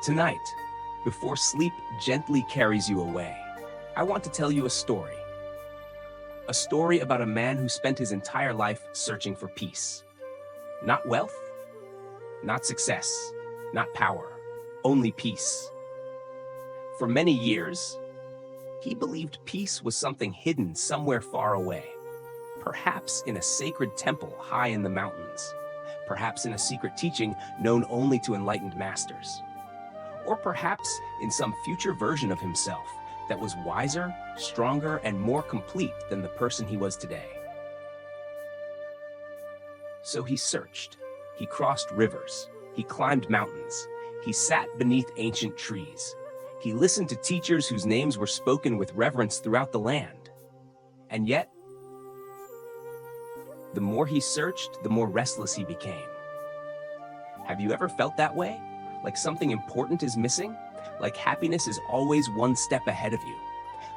Tonight, before sleep gently carries you away, I want to tell you a story. A story about a man who spent his entire life searching for peace. Not wealth, not success, not power, only peace. For many years, he believed peace was something hidden somewhere far away. Perhaps in a sacred temple high in the mountains. Perhaps in a secret teaching known only to enlightened masters. Or perhaps in some future version of himself that was wiser, stronger, and more complete than the person he was today. So he searched. He crossed rivers. He climbed mountains. He sat beneath ancient trees. He listened to teachers whose names were spoken with reverence throughout the land. And yet, the more he searched, the more restless he became. Have you ever felt that way? Like something important is missing? Like happiness is always one step ahead of you?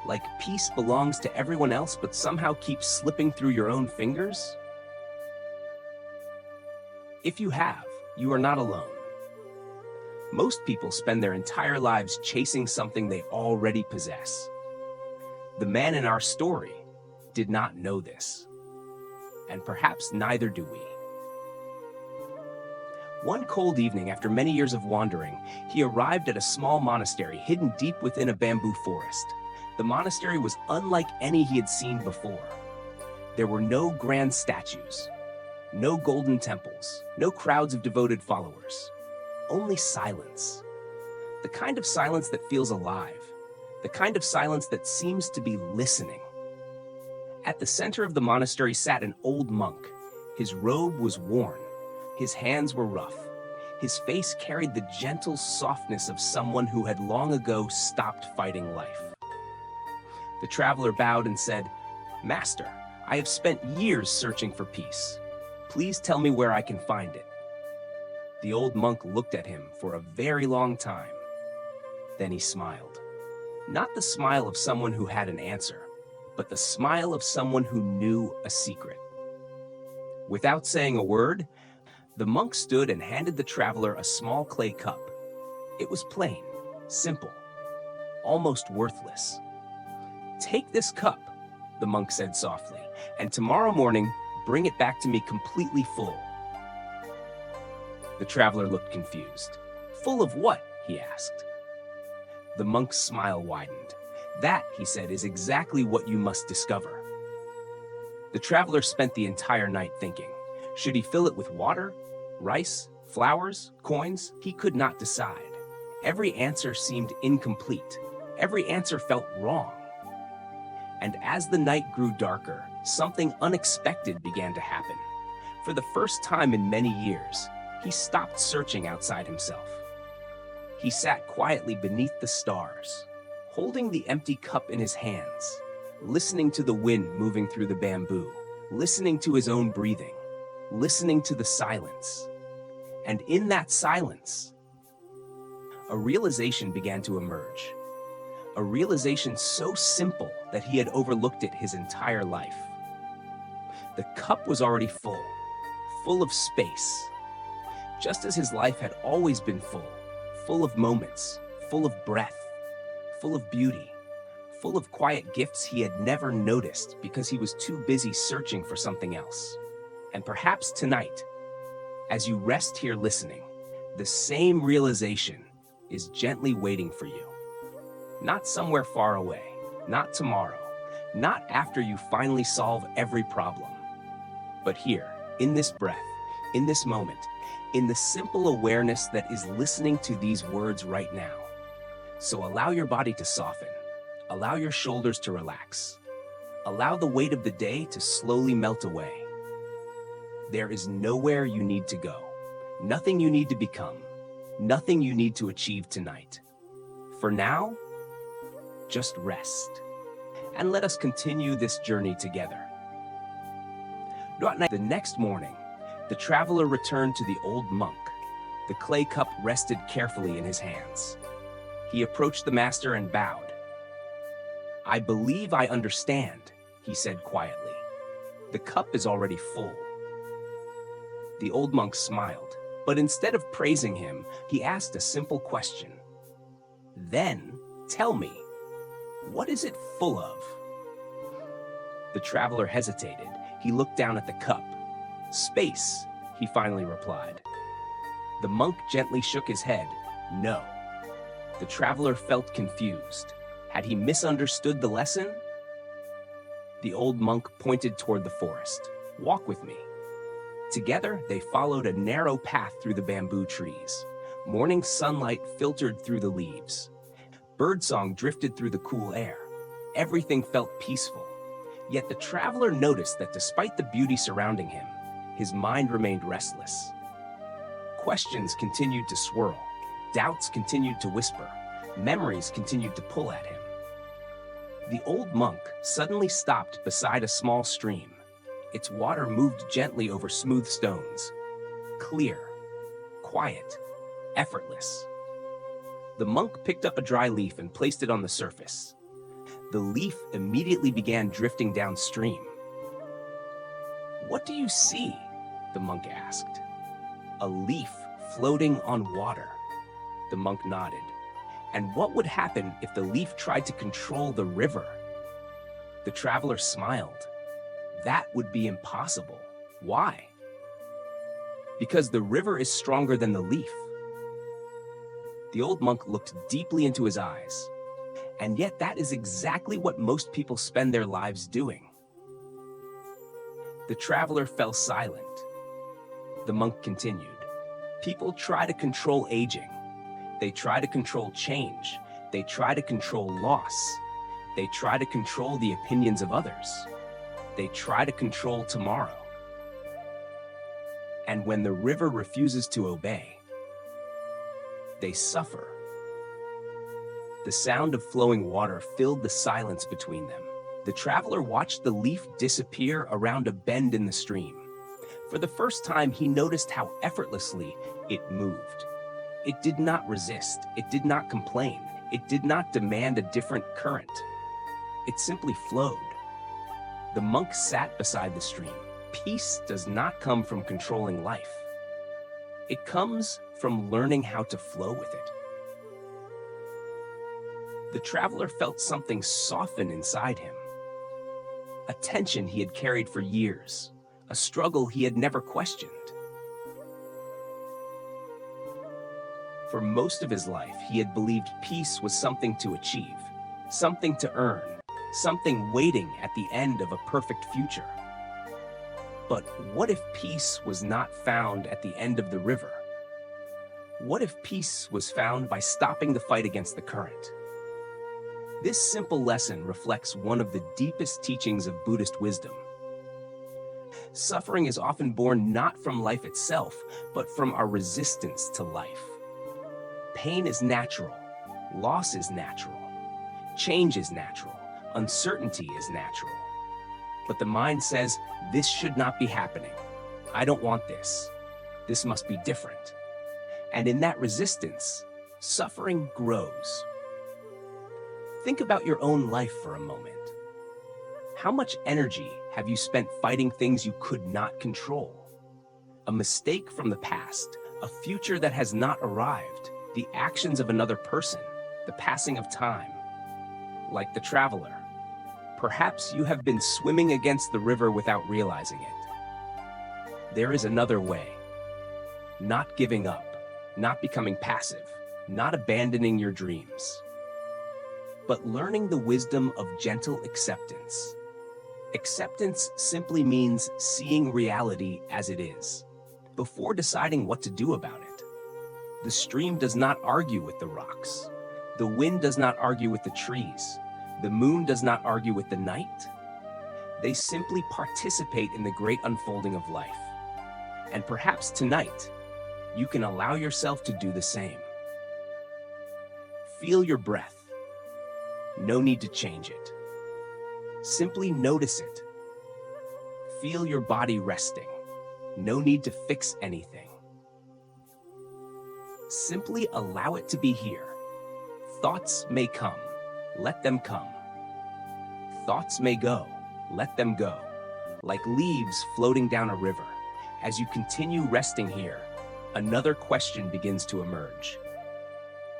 Like peace belongs to everyone else but somehow keeps slipping through your own fingers? If you have, you are not alone. Most people spend their entire lives chasing something they already possess. The man in our story did not know this. And perhaps neither do we. One cold evening, after many years of wandering, he arrived at a small monastery hidden deep within a bamboo forest. The monastery was unlike any he had seen before. There were no grand statues, no golden temples, no crowds of devoted followers. Only silence. The kind of silence that feels alive. The kind of silence that seems to be listening. At the center of the monastery sat an old monk. His robe was worn. His hands were rough. His face carried the gentle softness of someone who had long ago stopped fighting life. The traveler bowed and said, "Master, I have spent years searching for peace. Please tell me where I can find it." The old monk looked at him for a very long time. Then he smiled. Not the smile of someone who had an answer, but the smile of someone who knew a secret. Without saying a word, the monk stood and handed the traveler a small clay cup. It was plain, simple, almost worthless. "Take this cup," the monk said softly, "and tomorrow morning, bring it back to me completely full." The traveler looked confused. "Full of what?" he asked. The monk's smile widened. "That," he said, "is exactly what you must discover." The traveler spent the entire night thinking. Should he fill it with water, rice, flowers, coins? He could not decide. Every answer seemed incomplete. Every answer felt wrong. And as the night grew darker, something unexpected began to happen. For the first time in many years, he stopped searching outside himself. He sat quietly beneath the stars, holding the empty cup in his hands, listening to the wind moving through the bamboo, listening to his own breathing, listening to the silence. And in that silence, a realization began to emerge. A realization so simple that he had overlooked it his entire life. The cup was already full, full of space, just as his life had always been full, full of moments, full of breath, full of beauty, full of quiet gifts he had never noticed because he was too busy searching for something else. And perhaps tonight, as you rest here listening, the same realization is gently waiting for you. Not somewhere far away, not tomorrow, not after you finally solve every problem, but here, in this breath, in this moment, in the simple awareness that is listening to these words right now. So allow your body to soften. Allow your shoulders to relax. Allow the weight of the day to slowly melt away. There is nowhere you need to go, nothing you need to become, nothing you need to achieve tonight. For now, just rest, and let us continue this journey together. The next morning, the traveler returned to the old monk. The clay cup rested carefully in his hands. He approached the master and bowed. "I believe I understand," he said quietly. "The cup is already full." The old monk smiled, but instead of praising him, he asked a simple question. Then, tell me, what is it full of? The traveler hesitated. He looked down at the cup. Space, he finally replied. The monk gently shook his head. No. The traveler felt confused. Had he misunderstood the lesson? The old monk pointed toward the forest. Walk with me. Together, they followed a narrow path through the bamboo trees. Morning sunlight filtered through the leaves. Birdsong drifted through the cool air. Everything felt peaceful. Yet the traveler noticed that despite the beauty surrounding him, his mind remained restless. Questions continued to swirl. Doubts continued to whisper. Memories continued to pull at him. The old monk suddenly stopped beside a small stream. Its water moved gently over smooth stones. Clear, quiet, effortless. The monk picked up a dry leaf and placed it on the surface. The leaf immediately began drifting downstream. "What do you see?" the monk asked. "A leaf floating on water," the monk nodded. "And what would happen if the leaf tried to control the river?" The traveler smiled. "That would be impossible." "Why?" "Because the river is stronger than the leaf." The old monk looked deeply into his eyes. And yet that is exactly what most people spend their lives doing. The traveler fell silent. The monk continued. People try to control aging. They try to control change. They try to control loss. They try to control the opinions of others. They try to control tomorrow. And when the river refuses to obey, they suffer. The sound of flowing water filled the silence between them. The traveler watched the leaf disappear around a bend in the stream. For the first time, he noticed how effortlessly it moved. It did not resist. It did not complain. It did not demand a different current. It simply flowed. The monk sat beside the stream. Peace does not come from controlling life. It comes from learning how to flow with it. The traveler felt something soften inside him. A tension he had carried for years, a struggle he had never questioned. For most of his life, he had believed peace was something to achieve, something to earn, something waiting at the end of a perfect future. But what if peace was not found at the end of the river? What if peace was found by stopping the fight against the current? This simple lesson reflects one of the deepest teachings of Buddhist wisdom. Suffering is often born not from life itself, but from our resistance to life. Pain is natural, loss is natural, change is natural, uncertainty is natural. But the mind says, this should not be happening. I don't want this. This must be different. And in that resistance, suffering grows. Think about your own life for a moment. How much energy have you spent fighting things you could not control? A mistake from the past, a future that has not arrived, the actions of another person, the passing of time. Like the traveler, perhaps you have been swimming against the river without realizing it. There is another way. Not giving up, not becoming passive, not abandoning your dreams, but learning the wisdom of gentle acceptance. Acceptance simply means seeing reality as it is, before deciding what to do about it. The stream does not argue with the rocks. The wind does not argue with the trees. The moon does not argue with the night. They simply participate in the great unfolding of life. And perhaps tonight, you can allow yourself to do the same. Feel your breath. No need to change it. Simply notice it. Feel your body resting. No need to fix anything. Simply allow it to be here. Thoughts may come. Let them come. Thoughts may go. Let them go. Like leaves floating down a river. As you continue resting here, another question begins to emerge.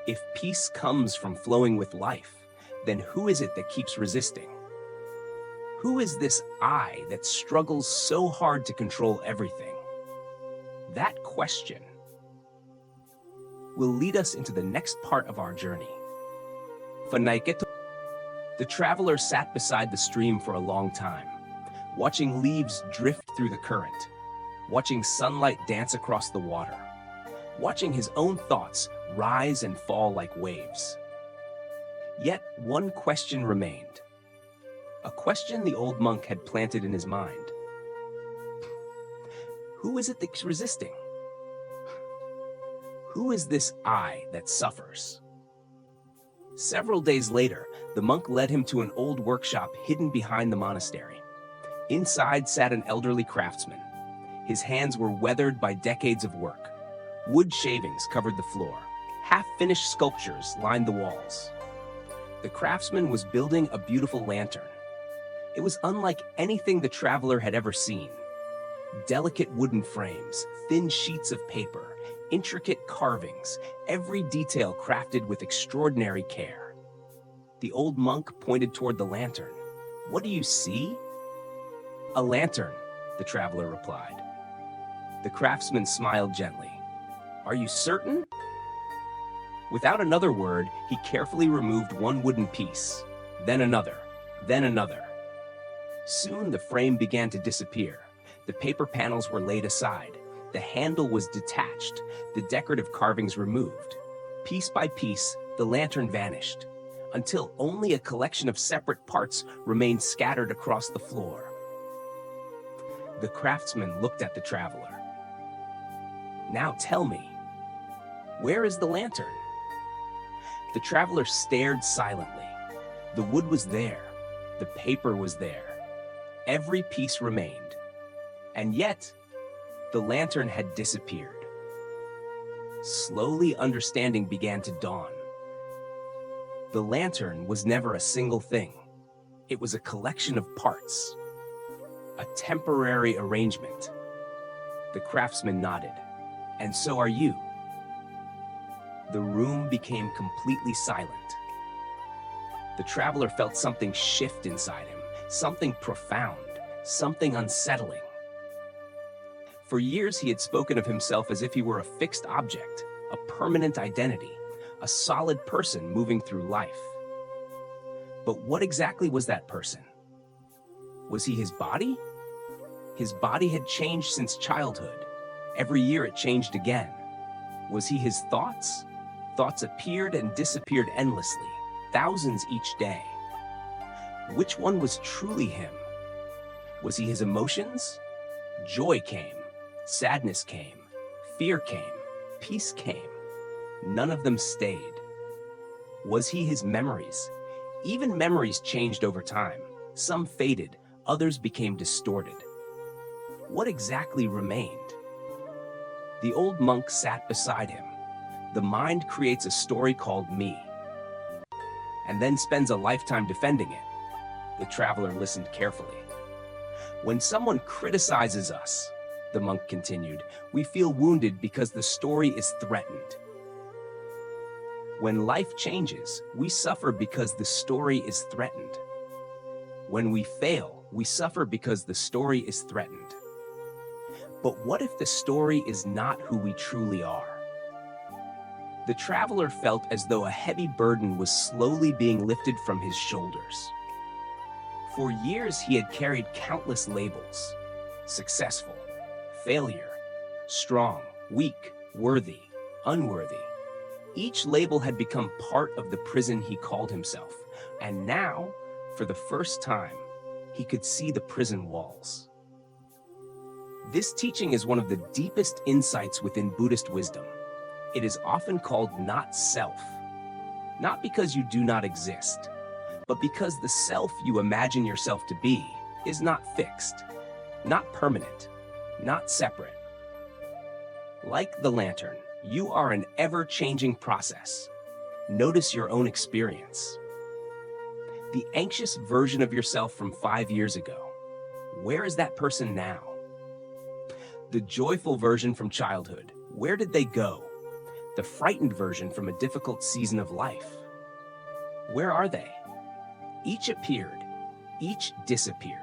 If peace comes from flowing with life, then who is it that keeps resisting? Who is this I that struggles so hard to control everything? That question will lead us into the next part of our journey. The traveler sat beside the stream for a long time, watching leaves drift through the current, watching sunlight dance across the water, watching his own thoughts rise and fall like waves. Yet one question remained, a question the old monk had planted in his mind. Who is it that's resisting? Who is this I that suffers? Several days later, the monk led him to an old workshop hidden behind the monastery. Inside sat an elderly craftsman. His hands were weathered by decades of work. Wood shavings covered the floor. Half-finished sculptures lined the walls. The craftsman was building a beautiful lantern. It was unlike anything the traveler had ever seen. Delicate wooden frames, thin sheets of paper, intricate carvings, every detail crafted with extraordinary care. The old monk pointed toward the lantern. "What do you see?" "A lantern," the traveler replied. The craftsman smiled gently. "Are you certain?" Without another word, he carefully removed one wooden piece, then another, then another. Soon the frame began to disappear. The paper panels were laid aside. The handle was detached, the decorative carvings removed. Piece by piece, the lantern vanished, until only a collection of separate parts remained scattered across the floor. The craftsman looked at the traveler. "Now tell me, where is the lantern?" The traveler stared silently. The wood was there. The paper was there. Every piece remained. And yet, the lantern had disappeared. Slowly, understanding began to dawn. The lantern was never a single thing. It was a collection of parts. A temporary arrangement. The craftsman nodded. "And so are you." The room became completely silent. The traveler felt something shift inside him, something profound, something unsettling. For years he had spoken of himself as if he were a fixed object, a permanent identity, a solid person moving through life. But what exactly was that person? Was he his body? His body had changed since childhood. Every year it changed again. Was he his thoughts? Thoughts appeared and disappeared endlessly, thousands each day. Which one was truly him? Was he his emotions? Joy came, sadness came, fear came, peace came. None of them stayed. Was he his memories? Even memories changed over time. Some faded, others became distorted. What exactly remained? The old monk sat beside him. The mind creates a story called me, and then spends a lifetime defending it. The traveler listened carefully. "When someone criticizes us," the monk continued, "we feel wounded because the story is threatened. When life changes, we suffer because the story is threatened. When we fail, we suffer because the story is threatened. But what if the story is not who we truly are?" The traveler felt as though a heavy burden was slowly being lifted from his shoulders. For years he had carried countless labels: successful, failure, strong, weak, worthy, unworthy. Each label had become part of the prison he called himself, and now, for the first time, he could see the prison walls. This teaching is one of the deepest insights within Buddhist wisdom. It is often called not self, not because you do not exist, but because the self you imagine yourself to be is not fixed, not permanent, not separate. Like the lantern, you are an ever-changing process. Notice your own experience. The anxious version of yourself from 5 years ago, where is that person now? The joyful version from childhood, where did they go? the frightened version from a difficult season of life. Where are they? Each appeared, each disappeared.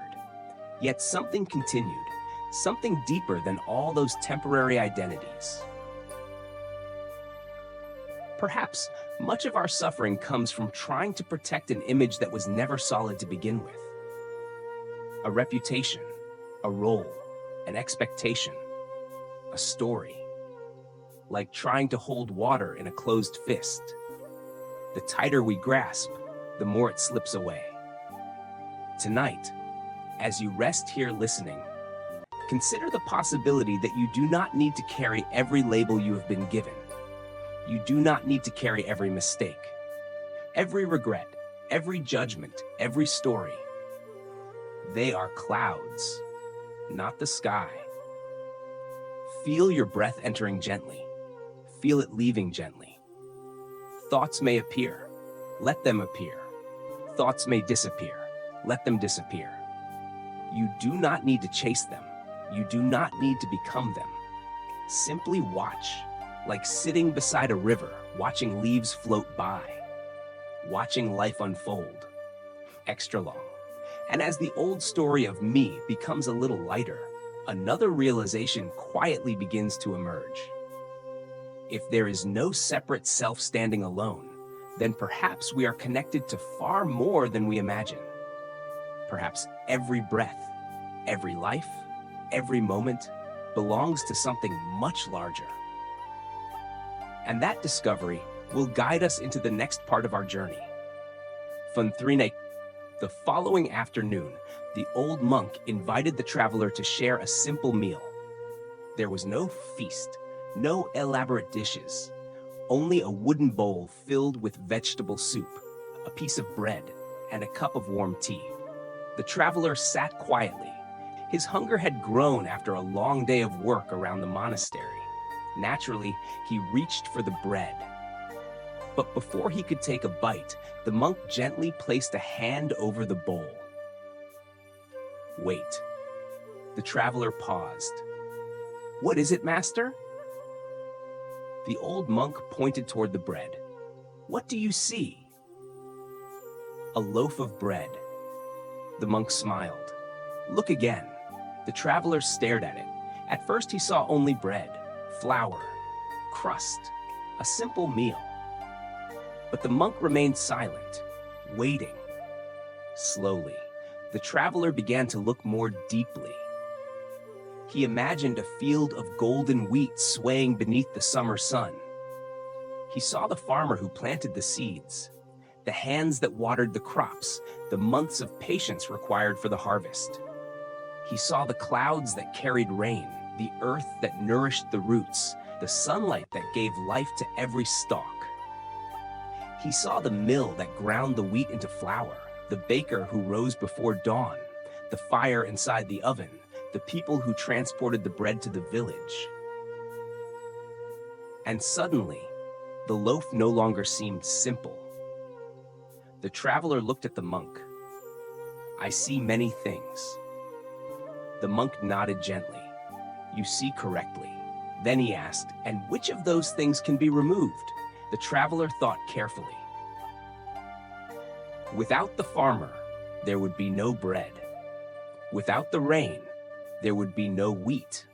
Yet something continued, something deeper than all those temporary identities. Perhaps much of our suffering comes from trying to protect an image that was never solid to begin with. A reputation, a role, an expectation, a story. Like trying to hold water in a closed fist. The tighter we grasp, the more it slips away. Tonight, as you rest here listening, consider the possibility that you do not need to carry every label you have been given. You do not need to carry every mistake, every regret, every judgment, every story. They are clouds, not the sky. Feel your breath entering gently. Feel it leaving gently. Thoughts may appear. Let them appear. Thoughts may disappear. Let them disappear. You do not need to chase them. You do not need to become them. Simply watch, like sitting beside a river, watching leaves float by, watching life unfold, extra long. And as the old story of me becomes a little lighter, another realization quietly begins to emerge. If there is no separate self standing alone, then perhaps we are connected to far more than we imagine. Perhaps every breath, every life, every moment belongs to something much larger. And that discovery will guide us into the next part of our journey. The following afternoon, the old monk invited the traveler to share a simple meal. There was no feast, no elaborate dishes, only a wooden bowl filled with vegetable soup, a piece of bread, and a cup of warm tea. The traveler sat quietly. His hunger had grown after a long day of work around the monastery. Naturally, he reached for the bread. But before he could take a bite, the monk gently placed a hand over the bowl. Wait. The traveler paused. What is it, master? The old monk pointed toward the bread. What do you see? A loaf of bread. The monk smiled. Look again. The traveler stared at it. At first he saw only bread, flour, crust, a simple meal. But the monk remained silent, waiting. Slowly, the traveler began to look more deeply. He imagined a field of golden wheat swaying beneath the summer sun. He saw the farmer who planted the seeds, the hands that watered the crops, the months of patience required for the harvest. He saw the clouds that carried rain, the earth that nourished the roots, the sunlight that gave life to every stalk. He saw the mill that ground the wheat into flour, the baker who rose before dawn, the fire inside the oven, the people who transported the bread to the village. And suddenly, the loaf no longer seemed simple. The traveler looked at the monk. I see many things. The monk nodded gently. You see correctly. Then he asked, and which of those things can be removed? The traveler thought carefully. Without the farmer, there would be no bread. Without the rain, there would be no wheat.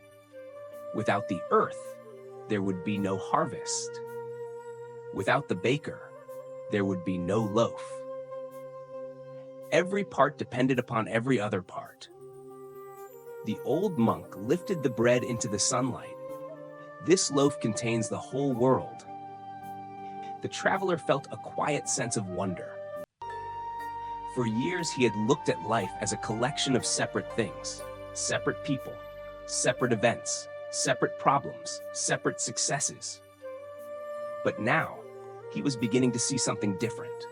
Without the earth, there would be no harvest. Without the baker, there would be no loaf. Every part depended upon every other part. The old monk lifted the bread into the sunlight. This loaf contains the whole world. The traveler felt a quiet sense of wonder. For years, he had looked at life as a collection of separate things, separate people, separate events, separate problems, separate successes. But now, he was beginning to see something different.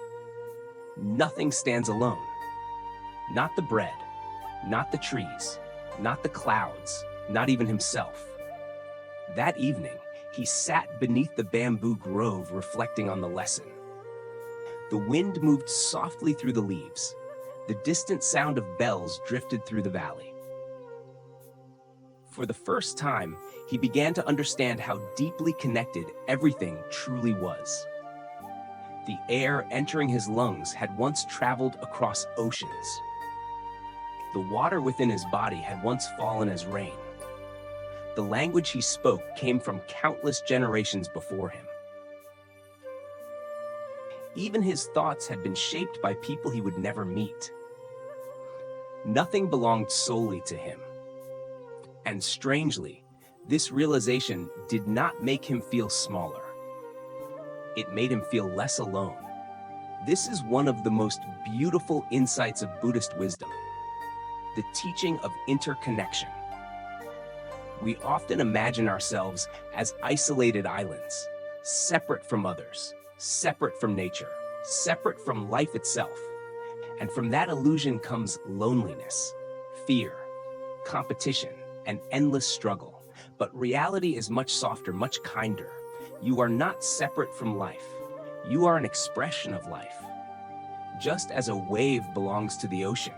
Nothing stands alone. Not the bread, not the trees, not the clouds, not even himself. That evening, he sat beneath the bamboo grove reflecting on the lesson. The wind moved softly through the leaves. The distant sound of bells drifted through the valley. For the first time, he began to understand how deeply connected everything truly was. The air entering his lungs had once traveled across oceans. The water within his body had once fallen as rain. The language he spoke came from countless generations before him. Even his thoughts had been shaped by people he would never meet. Nothing belonged solely to him. And strangely, this realization did not make him feel smaller. It made him feel less alone. This is one of the most beautiful insights of Buddhist wisdom, the teaching of interconnection. We often imagine ourselves as isolated islands, separate from others, separate from nature, separate from life itself. And from that illusion comes loneliness, fear, competition, and endless struggle. But reality is much softer, much kinder. You are not separate from life. You are an expression of life. Just as a wave belongs to the ocean,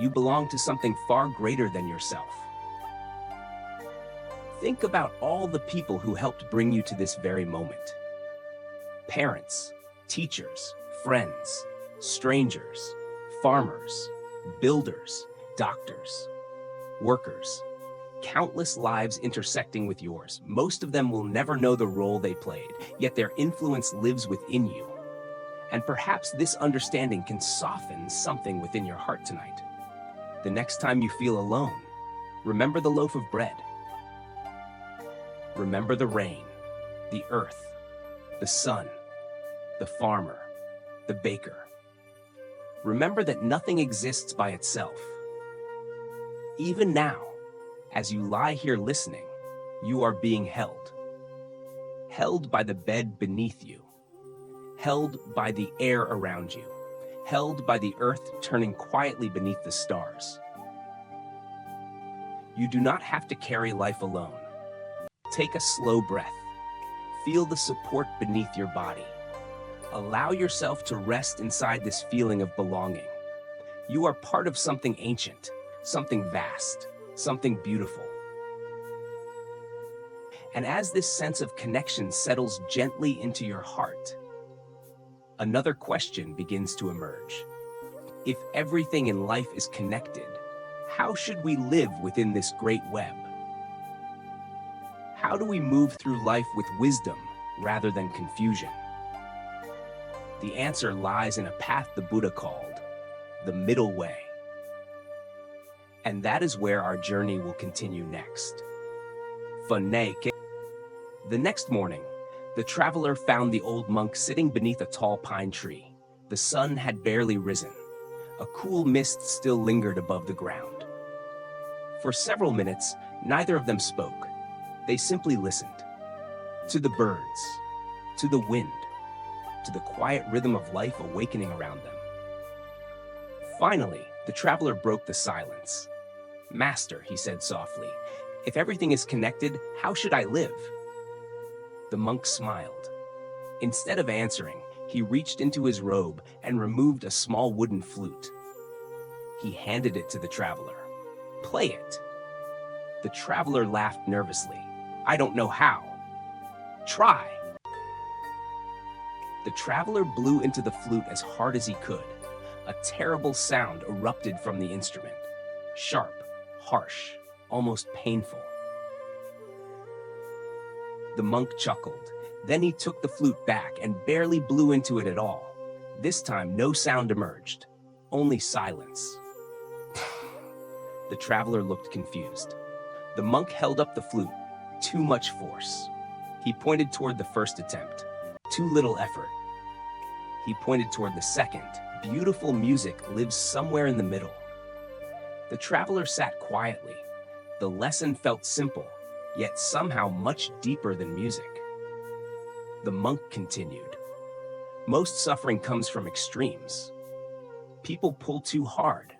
you belong to something far greater than yourself. Think about all the people who helped bring you to this very moment. Parents, teachers, friends, strangers, farmers, builders, doctors, workers. Countless lives intersecting with yours. Most of them will never know the role they played, yet their influence lives within you. And perhaps this understanding can soften something within your heart tonight. The next time you feel alone, remember the loaf of bread. Remember the rain, the earth, the sun, the farmer, the baker. Remember that nothing exists by itself. Even now, as you lie here listening, you are being held. Held by the bed beneath you. Held by the air around you. Held by the earth turning quietly beneath the stars. You do not have to carry life alone. Take a slow breath. Feel the support beneath your body. Allow yourself to rest inside this feeling of belonging. You are part of something ancient, something vast, something beautiful. And as this sense of connection settles gently into your heart, another question begins to emerge. If everything in life is connected, how should we live within this great web? How do we move through life with wisdom rather than confusion? The answer lies in a path the Buddha called the middle way. And that is where our journey will continue next. The next morning, the traveler found the old monk sitting beneath a tall pine tree. The sun had barely risen. A cool mist still lingered above the ground. For several minutes, neither of them spoke. They simply listened. To the birds, to the wind, to the quiet rhythm of life awakening around them. Finally, the traveler broke the silence. "Master," he said softly, "if everything is connected, how should I live?" The monk smiled. Instead of answering, he reached into his robe and removed a small wooden flute. He handed it to the traveler. "Play it." The traveler laughed nervously. "I don't know how." "Try." The traveler blew into the flute as hard as he could. A terrible sound erupted from the instrument. Sharp, harsh, almost painful. The monk chuckled. Then he took the flute back and barely blew into it at all. This time, no sound emerged, only silence. The traveler looked confused. The monk held up the flute. Too much force. He pointed toward the first attempt. Too little effort. He pointed toward the second. Beautiful music lives somewhere in the middle. The traveler sat quietly. The lesson felt simple, yet somehow much deeper than music. The monk continued. Most suffering comes from extremes. People pull too hard,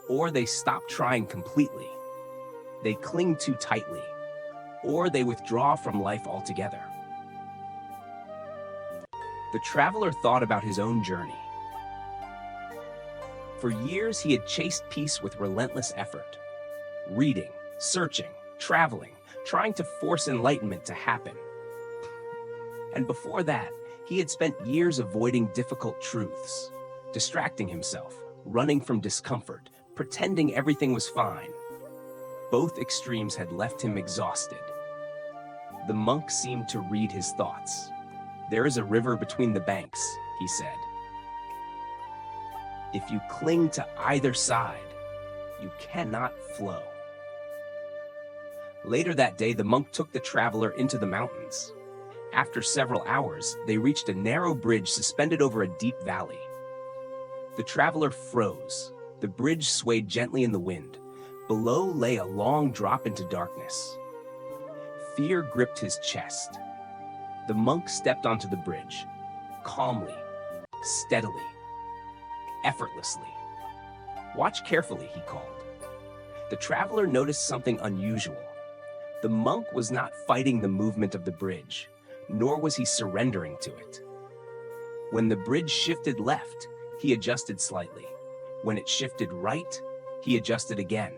or they stop trying completely. They cling too tightly, or they withdraw from life altogether. The traveler thought about his own journey. For years, he had chased peace with relentless effort. Reading, searching, traveling, trying to force enlightenment to happen. And before that, he had spent years avoiding difficult truths, distracting himself, running from discomfort, pretending everything was fine. Both extremes had left him exhausted. The monk seemed to read his thoughts. "There is a river between the banks," he said. "If you cling to either side, you cannot flow." Later that day, the monk took the traveler into the mountains. After several hours, they reached a narrow bridge suspended over a deep valley. The traveler froze. The bridge swayed gently in the wind. Below lay a long drop into darkness. Fear gripped his chest. The monk stepped onto the bridge, calmly, steadily, effortlessly. "Watch carefully," he called. The traveler noticed something unusual. The monk was not fighting the movement of the bridge, nor was he surrendering to it. When the bridge shifted left, he adjusted slightly. When it shifted right, he adjusted again.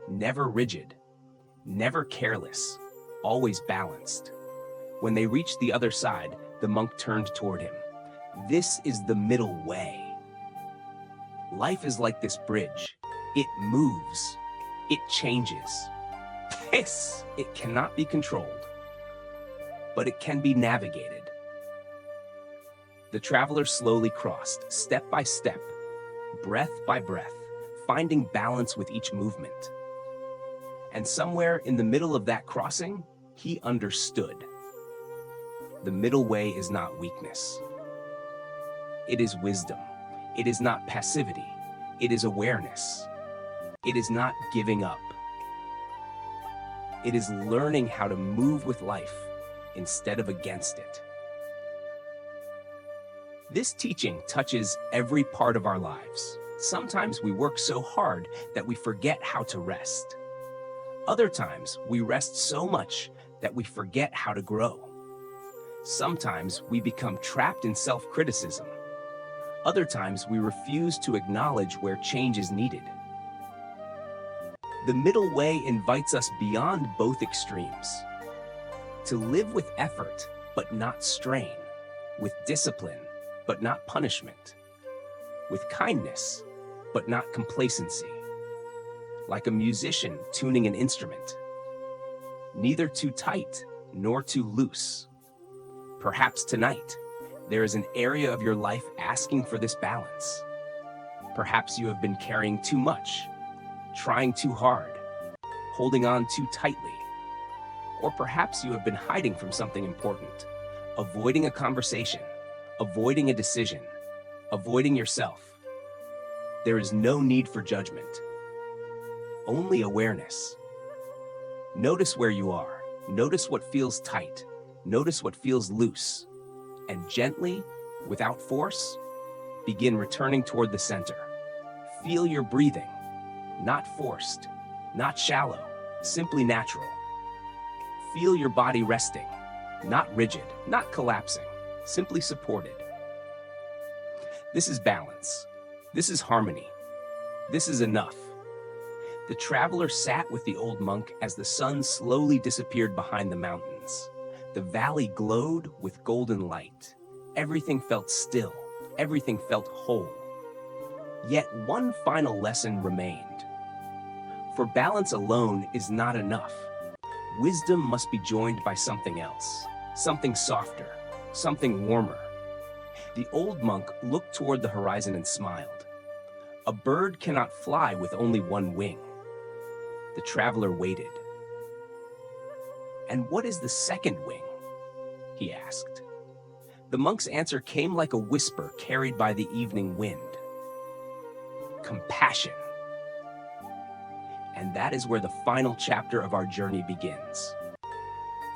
Never rigid, never careless, always balanced. When they reached the other side, the monk turned toward him. "This is the middle way. Life is like this bridge. It moves. It changes. It cannot be controlled, but it can be navigated." The traveler slowly crossed, step by step, breath by breath, finding balance with each movement. And somewhere in the middle of that crossing, he understood. The middle way is not weakness. It is wisdom. It is not passivity. It is awareness. It is not giving up. It is learning how to move with life instead of against it. This teaching touches every part of our lives. Sometimes we work so hard that we forget how to rest. Other times we rest so much that we forget how to grow. Sometimes we become trapped in self-criticism. Other times we refuse to acknowledge where change is needed. The middle way invites us beyond both extremes. To live with effort, but not strain. With discipline, but not punishment. With kindness, but not complacency. Like a musician tuning an instrument. Neither too tight, nor too loose. Perhaps tonight, there is an area of your life asking for this balance. Perhaps you have been carrying too much, trying too hard, holding on too tightly. Or perhaps you have been hiding from something important, avoiding a conversation, avoiding a decision, avoiding yourself. There is no need for judgment, only awareness. Notice where you are. Notice what feels tight. Notice what feels loose. And gently, without force, begin returning toward the center. Feel your breathing, not forced, not shallow, simply natural. Feel your body resting, not rigid, not collapsing, simply supported. This is balance. This is harmony. This is enough. The traveler sat with the old monk as the sun slowly disappeared behind the mountains. The valley glowed with golden light. Everything felt still. Everything felt whole. Yet one final lesson remained. For balance alone is not enough. Wisdom must be joined by something else, something softer, something warmer. The old monk looked toward the horizon and smiled. A bird cannot fly with only one wing. The traveler waited. "And what is the second wing?" he asked. The monk's answer came like a whisper carried by the evening wind. Compassion. And that is where the final chapter of our journey begins.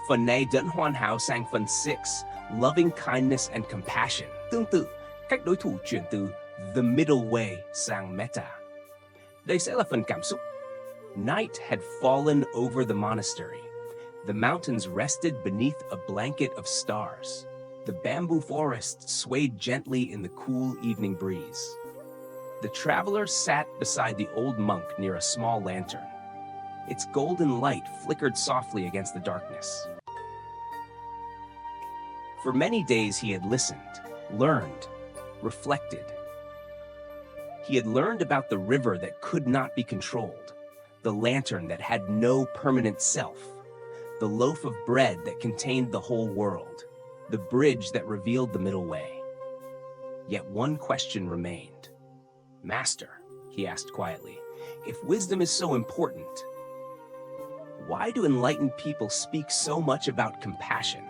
Phần này Duẩn Hoàn Hảo sang phần 6, Loving Kindness and Compassion. Tương tự, cách đối thủ chuyển từ The Middle Way sang Metta. Đây sẽ là phần cảm xúc. Night had fallen over the monastery. The mountains rested beneath a blanket of stars. The bamboo forest swayed gently in the cool evening breeze. The traveler sat beside the old monk near a small lantern. Its golden light flickered softly against the darkness. For many days he had listened, learned, reflected. He had learned about the river that could not be controlled, the lantern that had no permanent self, the loaf of bread that contained the whole world, the bridge that revealed the middle way. Yet one question remained. "Master," he asked quietly, "if wisdom is so important, why do enlightened people speak so much about compassion?"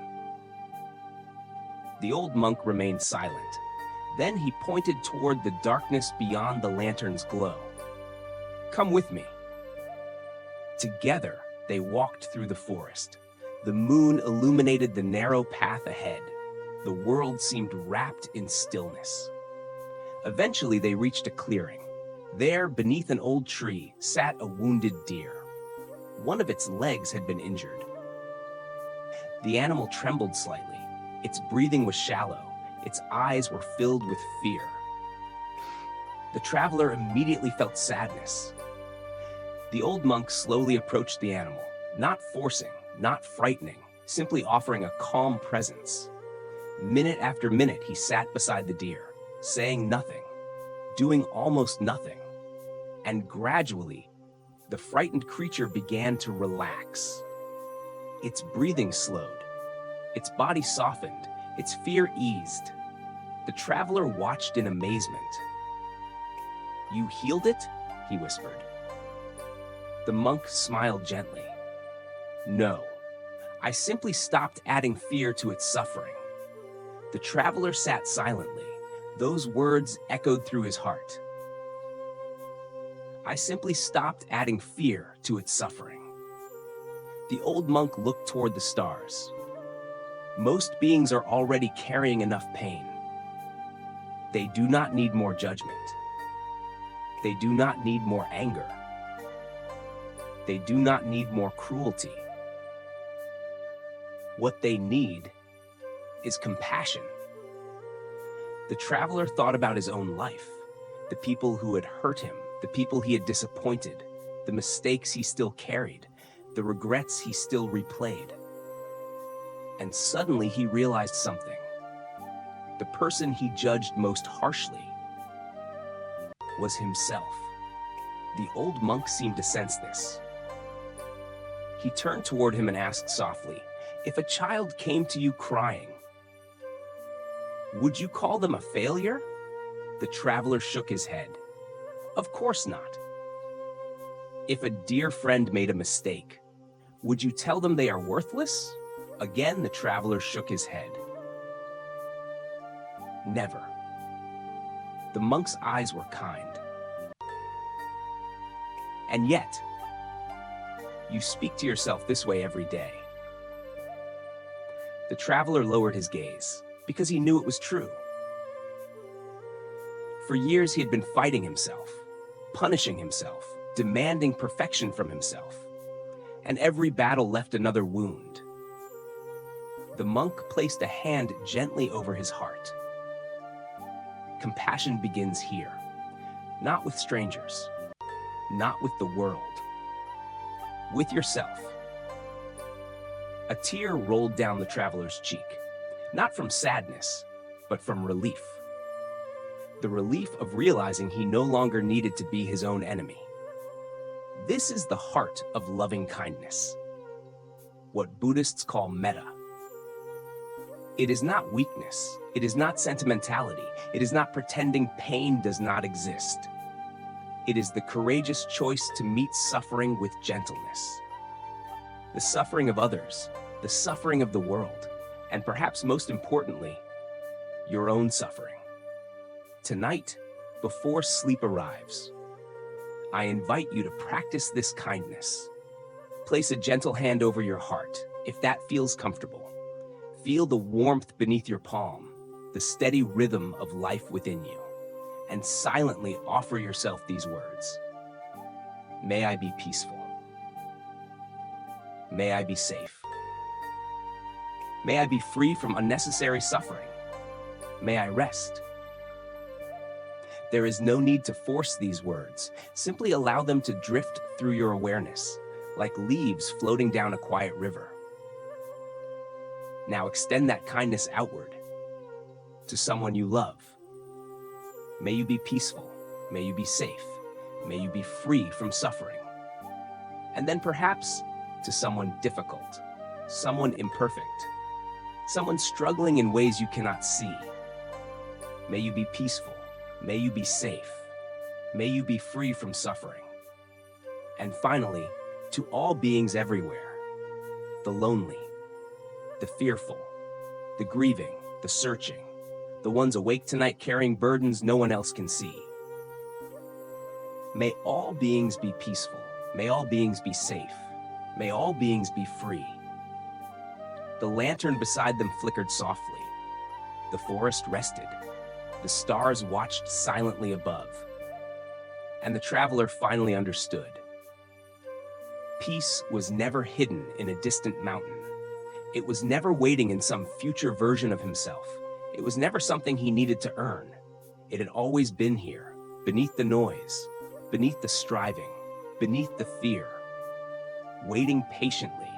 The old monk remained silent. Then he pointed toward the darkness beyond the lantern's glow. "Come with me." Together, they walked through the forest. The moon illuminated the narrow path ahead. The world seemed wrapped in stillness. Eventually, they reached a clearing. There, beneath an old tree, sat a wounded deer. One of its legs had been injured. The animal trembled slightly. Its breathing was shallow. Its eyes were filled with fear. The traveler immediately felt sadness. The old monk slowly approached the animal, not forcing, not frightening, simply offering a calm presence. Minute after minute, he sat beside the deer, saying nothing, doing almost nothing. And gradually, the frightened creature began to relax. Its breathing slowed. Its body softened. Its fear eased. The traveler watched in amazement. "You healed it?" he whispered. The monk smiled gently. "No, I simply stopped adding fear to its suffering." The traveler sat silently. Those words echoed through his heart. "I simply stopped adding fear to its suffering." The old monk looked toward the stars. Most beings are already carrying enough pain. They do not need more judgment. They do not need more anger. They do not need more cruelty. What they need is compassion. The traveler thought about his own life, the people who had hurt him, the people he had disappointed, the mistakes he still carried, the regrets he still replayed. And suddenly he realized something. The person he judged most harshly was himself. The old monk seemed to sense this. He turned toward him and asked softly, "If a child came to you crying, would you call them a failure?" The traveler shook his head. "Of course not." "If a dear friend made a mistake, would you tell them they are worthless?" Again, the traveler shook his head. "Never." The monk's eyes were kind. "And yet, you speak to yourself this way every day." The traveler lowered his gaze because he knew it was true. For years, he had been fighting himself, punishing himself, demanding perfection from himself, and every battle left another wound. The monk placed a hand gently over his heart. Compassion begins here, not with strangers, not with the world, with yourself. A tear rolled down the traveler's cheek, not from sadness, but from relief. The relief of realizing he no longer needed to be his own enemy. This is the heart of loving kindness, what Buddhists call metta. It is not weakness. It is not sentimentality. It is not pretending pain does not exist. It is the courageous choice to meet suffering with gentleness. The suffering of others, the suffering of the world, and perhaps most importantly, your own suffering. Tonight, before sleep arrives, I invite you to practice this kindness. Place a gentle hand over your heart, if that feels comfortable. Feel the warmth beneath your palm, the steady rhythm of life within you, and silently offer yourself these words. May I be peaceful. May I be safe. May I be free from unnecessary suffering. May I rest. There is no need to force these words. Simply allow them to drift through your awareness. like leaves floating down a quiet river. Now extend that kindness outward to someone you love. May you be peaceful. May you be safe. May you be free from suffering. And then perhaps to someone difficult, someone imperfect, someone struggling in ways you cannot see. May you be peaceful. May you be safe. May you be free from suffering. And finally, to all beings everywhere, the lonely, the fearful, the grieving, the searching, the ones awake tonight carrying burdens no one else can see. May all beings be peaceful. May all beings be safe. May all beings be free. The lantern beside them flickered softly. The forest rested. The stars watched silently above. And the traveler finally understood. Peace was never hidden in a distant mountain. It was never waiting in some future version of himself. It was never something he needed to earn. It had always been here, beneath the noise, beneath the striving, beneath the fear, waiting patiently,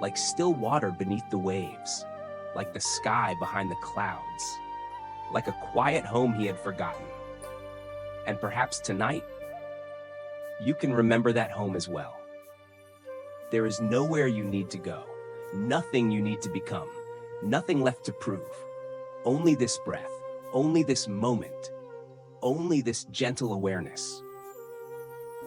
like still water beneath the waves, like the sky behind the clouds, like a quiet home he had forgotten. And perhaps tonight, you can remember that home as well. There is nowhere you need to go, nothing you need to become, nothing left to prove. Only this breath, only this moment, only this gentle awareness.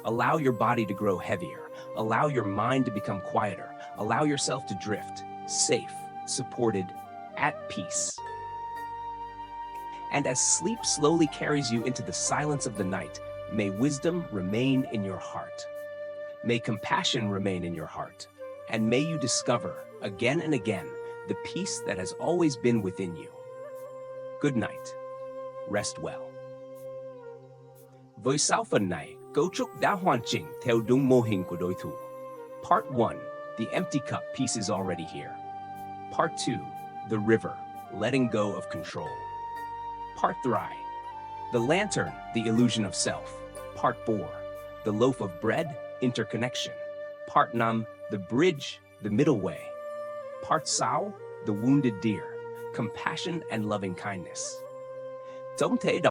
Allow your body to grow heavier. Allow your mind to become quieter. Allow yourself to drift, safe, supported, at peace. And as sleep slowly carries you into the silence of the night, may wisdom remain in your heart. May compassion remain in your heart. And may you discover, again and again, the peace that has always been within you. Good night. Rest well. Với sáu phần này, cấu trúc đã hoàn chỉnh theo đúng mô hình của đối thủ. Part 1, the empty cup piece is already here. Part 2, the river, letting go of control. Part 3, the lantern, the illusion of self. Part 4, the loaf of bread, interconnection. Part 9, the bridge, the middle way. Part 6, the wounded deer, compassion and loving kindness. Don't